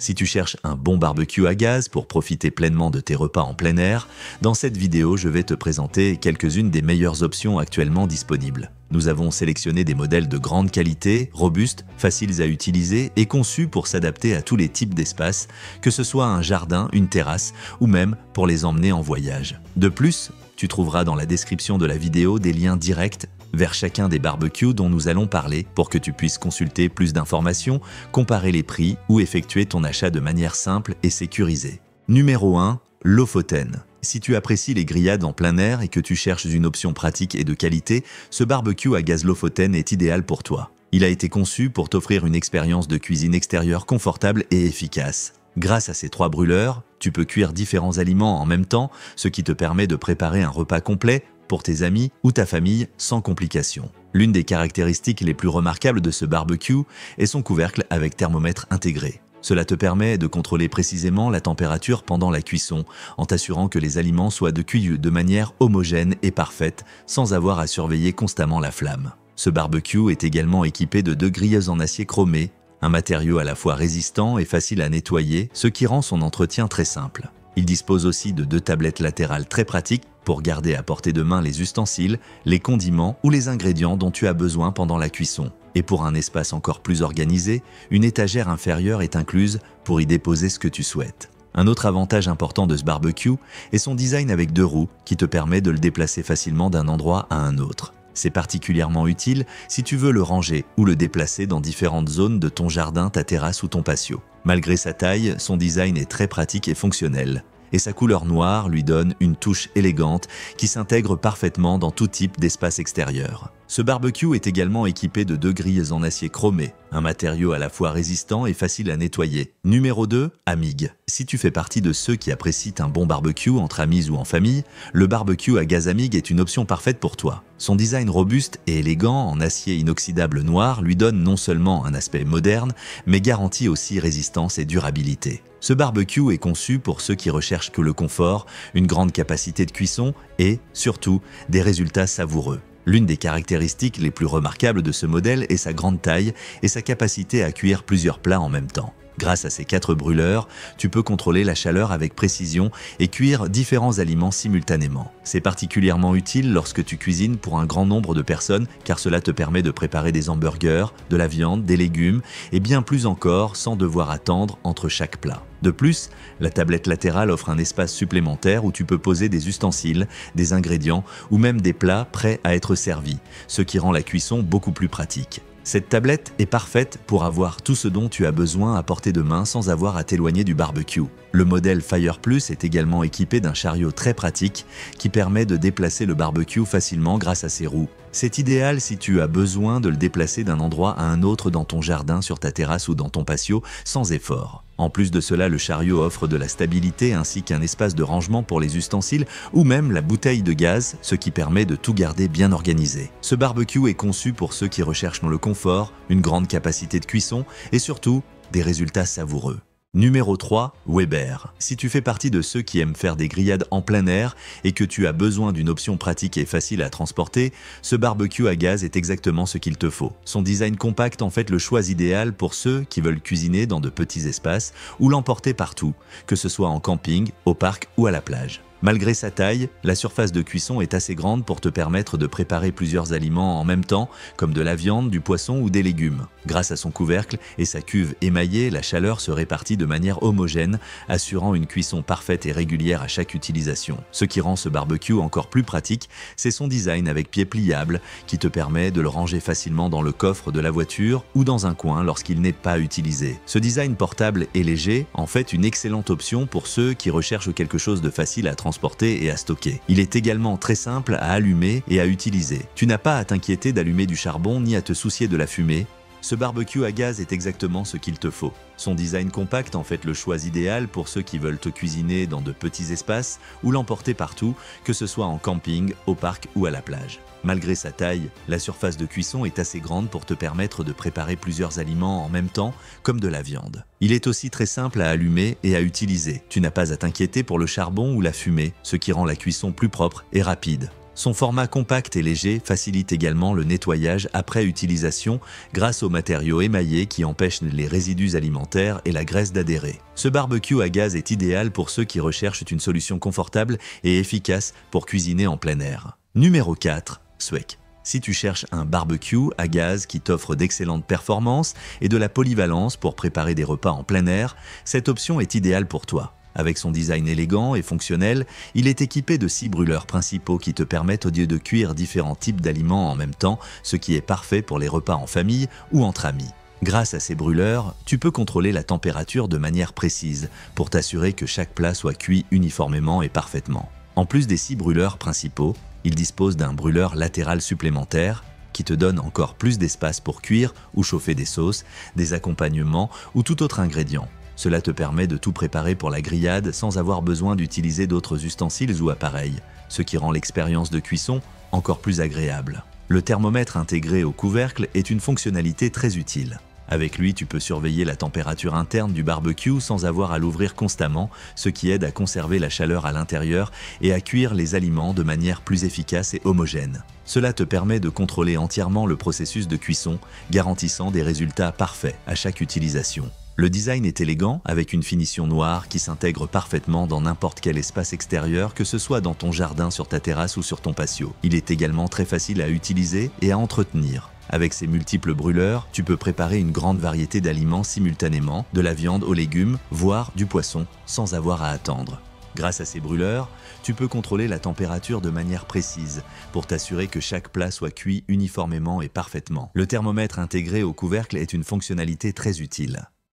Si tu cherches un bon barbecue à gaz pour profiter pleinement de tes repas en plein air, dans cette vidéo, je vais te présenter quelques-unes des meilleures options actuellement disponibles. Nous avons sélectionné des modèles de grande qualité, robustes, faciles à utiliser et conçus pour s'adapter à tous les types d'espaces, que ce soit un jardin, une terrasse ou même pour les emmener en voyage. De plus, tu trouveras dans la description de la vidéo des liens directs vers chacun des barbecues dont nous allons parler pour que tu puisses consulter plus d'informations, comparer les prix ou effectuer ton achat de manière simple et sécurisée. Numéro 1. Lofoten. Si tu apprécies les grillades en plein air et que tu cherches une option pratique et de qualité, ce barbecue à gaz Lofoten est idéal pour toi. Il a été conçu pour t'offrir une expérience de cuisine extérieure confortable et efficace. Grâce à ces 3 brûleurs, tu peux cuire différents aliments en même temps, ce qui te permet de préparer un repas complet pour tes amis ou ta famille sans complications. L'une des caractéristiques les plus remarquables de ce barbecue est son couvercle avec thermomètre intégré. Cela te permet de contrôler précisément la température pendant la cuisson, en t'assurant que les aliments soient cuits de manière homogène et parfaite, sans avoir à surveiller constamment la flamme. Ce barbecue est également équipé de 2 grilleuses en acier chromé, un matériau à la fois résistant et facile à nettoyer, ce qui rend son entretien très simple. Il dispose aussi de 2 tablettes latérales très pratiques pour garder à portée de main les ustensiles, les condiments ou les ingrédients dont tu as besoin pendant la cuisson. Et pour un espace encore plus organisé, une étagère inférieure est incluse pour y déposer ce que tu souhaites. Un autre avantage important de ce barbecue est son design avec 2 roues qui te permet de le déplacer facilement d'un endroit à un autre. C'est particulièrement utile si tu veux le ranger ou le déplacer dans différentes zones de ton jardin, ta terrasse ou ton patio. Malgré sa taille, son design est très pratique et fonctionnel. Et sa couleur noire lui donne une touche élégante qui s'intègre parfaitement dans tout type d'espace extérieur. Ce barbecue est également équipé de 2 grilles en acier chromé, un matériau à la fois résistant et facile à nettoyer. Numéro 2, Amig. Si tu fais partie de ceux qui apprécient un bon barbecue entre amis ou en famille, le barbecue à gaz Amig est une option parfaite pour toi. Son design robuste et élégant en acier inoxydable noir lui donne non seulement un aspect moderne, mais garantit aussi résistance et durabilité. Ce barbecue est conçu pour ceux qui recherchent que le confort, une grande capacité de cuisson et, surtout, des résultats savoureux. L'une des caractéristiques les plus remarquables de ce modèle est sa grande taille et sa capacité à cuire plusieurs plats en même temps. Grâce à ces 4 brûleurs, tu peux contrôler la chaleur avec précision et cuire différents aliments simultanément. C'est particulièrement utile lorsque tu cuisines pour un grand nombre de personnes car cela te permet de préparer des hamburgers, de la viande, des légumes et bien plus encore sans devoir attendre entre chaque plat. De plus, la tablette latérale offre un espace supplémentaire où tu peux poser des ustensiles, des ingrédients ou même des plats prêts à être servis, ce qui rend la cuisson beaucoup plus pratique. Cette tablette est parfaite pour avoir tout ce dont tu as besoin à portée de main sans avoir à t'éloigner du barbecue. Le modèle Fire Plus est également équipé d'un chariot très pratique qui permet de déplacer le barbecue facilement grâce à ses roues. C'est idéal si tu as besoin de le déplacer d'un endroit à un autre dans ton jardin, sur ta terrasse ou dans ton patio sans effort. En plus de cela, le chariot offre de la stabilité ainsi qu'un espace de rangement pour les ustensiles ou même la bouteille de gaz, ce qui permet de tout garder bien organisé. Ce barbecue est conçu pour ceux qui recherchent le confort, une grande capacité de cuisson et surtout des résultats savoureux. Numéro 3, Weber. Si tu fais partie de ceux qui aiment faire des grillades en plein air et que tu as besoin d'une option pratique et facile à transporter, ce barbecue à gaz est exactement ce qu'il te faut. Son design compact en fait le choix idéal pour ceux qui veulent cuisiner dans de petits espaces ou l'emporter partout, que ce soit en camping, au parc ou à la plage. Malgré sa taille, la surface de cuisson est assez grande pour te permettre de préparer plusieurs aliments en même temps, comme de la viande, du poisson ou des légumes. Grâce à son couvercle et sa cuve émaillée, la chaleur se répartit de manière homogène, assurant une cuisson parfaite et régulière à chaque utilisation. Ce qui rend ce barbecue encore plus pratique, c'est son design avec pieds pliables, qui te permet de le ranger facilement dans le coffre de la voiture ou dans un coin lorsqu'il n'est pas utilisé. Ce design portable et léger en fait une excellente option pour ceux qui recherchent quelque chose de facile à transporter et à stocker. Il est également très simple à allumer et à utiliser. Tu n'as pas à t'inquiéter d'allumer du charbon ni à te soucier de la fumée. Ce barbecue à gaz est exactement ce qu'il te faut. Son design compact en fait le choix idéal pour ceux qui veulent te cuisiner dans de petits espaces ou l'emporter partout, que ce soit en camping, au parc ou à la plage. Malgré sa taille, la surface de cuisson est assez grande pour te permettre de préparer plusieurs aliments en même temps, comme de la viande. Il est aussi très simple à allumer et à utiliser. Tu n'as pas à t'inquiéter pour le charbon ou la fumée, ce qui rend la cuisson plus propre et rapide. Son format compact et léger facilite également le nettoyage après utilisation grâce aux matériaux émaillés qui empêchent les résidus alimentaires et la graisse d'adhérer. Ce barbecue à gaz est idéal pour ceux qui recherchent une solution confortable et efficace pour cuisiner en plein air. Numéro 4. Swec. Si tu cherches un barbecue à gaz qui t'offre d'excellentes performances et de la polyvalence pour préparer des repas en plein air, cette option est idéale pour toi. Avec son design élégant et fonctionnel, il est équipé de 6 brûleurs principaux qui te permettent au lieu de cuire différents types d'aliments en même temps, ce qui est parfait pour les repas en famille ou entre amis. Grâce à ces brûleurs, tu peux contrôler la température de manière précise pour t'assurer que chaque plat soit cuit uniformément et parfaitement. En plus des 6 brûleurs principaux, il dispose d'un brûleur latéral supplémentaire qui te donne encore plus d'espace pour cuire ou chauffer des sauces, des accompagnements ou tout autre ingrédient. Cela te permet de tout préparer pour la grillade sans avoir besoin d'utiliser d'autres ustensiles ou appareils, ce qui rend l'expérience de cuisson encore plus agréable. Le thermomètre intégré au couvercle est une fonctionnalité très utile. Avec lui, tu peux surveiller la température interne du barbecue sans avoir à l'ouvrir constamment, ce qui aide à conserver la chaleur à l'intérieur et à cuire les aliments de manière plus efficace et homogène. Cela te permet de contrôler entièrement le processus de cuisson, garantissant des résultats parfaits à chaque utilisation. Le design est élégant, avec une finition noire qui s'intègre parfaitement dans n'importe quel espace extérieur, que ce soit dans ton jardin, sur ta terrasse ou sur ton patio. Il est également très facile à utiliser et à entretenir. Avec ses multiples brûleurs, tu peux préparer une grande variété d'aliments simultanément, de la viande aux légumes, voire du poisson, sans avoir à attendre. Grâce à ces brûleurs, tu peux contrôler la température de manière précise pour t'assurer que chaque plat soit cuit uniformément et parfaitement. Le thermomètre intégré au couvercle est une fonctionnalité très utile.